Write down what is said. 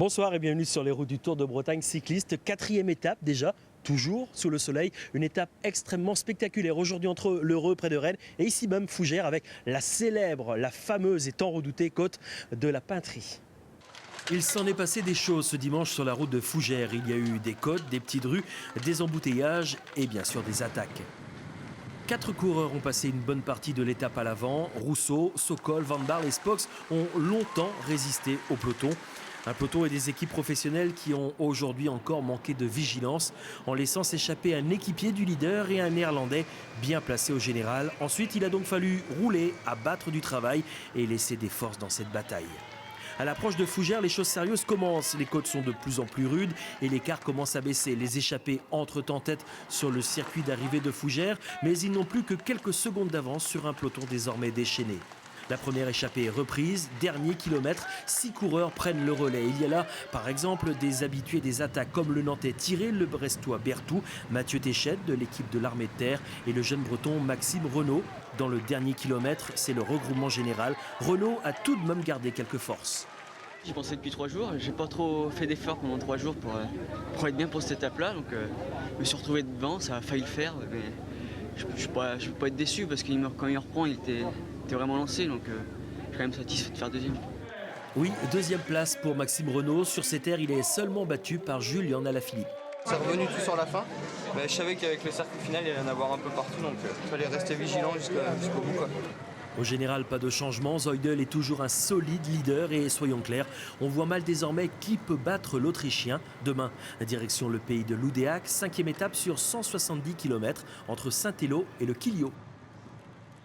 Bonsoir et bienvenue sur les routes du Tour de Bretagne cycliste. 4e étape déjà, toujours sous le soleil. Une étape extrêmement spectaculaire aujourd'hui entre l'Heureux près de Rennes et ici même Fougères avec la célèbre, la fameuse et tant redoutée côte de la Pintrie. Il s'en est passé des choses ce dimanche sur la route de Fougères. Il y a eu des côtes, des petites rues, des embouteillages et bien sûr des attaques. 4 coureurs ont passé une bonne partie de l'étape à l'avant. Rousseau, Sokol, Van Baarle et Spox ont longtemps résisté au peloton. Un peloton et des équipes professionnelles qui ont aujourd'hui encore manqué de vigilance en laissant s'échapper un équipier du leader et un néerlandais bien placé au général. Ensuite, il a donc fallu rouler, abattre du travail et laisser des forces dans cette bataille. À l'approche de Fougères, les choses sérieuses commencent. Les côtes sont de plus en plus rudes et l'écart commence à baisser. Les échappés entrent en tête sur le circuit d'arrivée de Fougères, mais ils n'ont plus que quelques secondes d'avance sur un peloton désormais déchaîné. La première échappée est reprise, dernier kilomètre, 6 coureurs prennent le relais. Il y a là, par exemple, des habitués des attaques comme le Nantais Thierry, le Brestois Bertou, Mathieu Téchette de l'équipe de l'Armée de Terre et le jeune Breton Maxime Renaud. Dans le dernier kilomètre, c'est le regroupement général. Renaud a tout de même gardé quelques forces. J'y pensais depuis 3 jours, j'ai pas trop fait d'efforts pendant 3 jours pour être bien pour cette étape-là, donc je me suis retrouvé devant, ça a failli le faire, mais je peux pas être déçu parce que quand il reprend, il était vraiment lancé, donc je suis quand même satisfait de faire deuxième. Oui, deuxième place pour Maxime Renaud. Sur ses terres, il est seulement battu par Julian Alaphilippe. C'est revenu tout sur la fin, mais je savais qu'avec le cercle final, il allait y en avoir un peu partout, donc il fallait rester vigilant jusqu'au bout, quoi. Au général, pas de changement. Zeudel est toujours un solide leader et soyons clairs, on voit mal désormais qui peut battre l'Autrichien. Demain, direction le pays de Loudéac, 5e étape sur 170 km entre Saint-Élo et le Quilliot.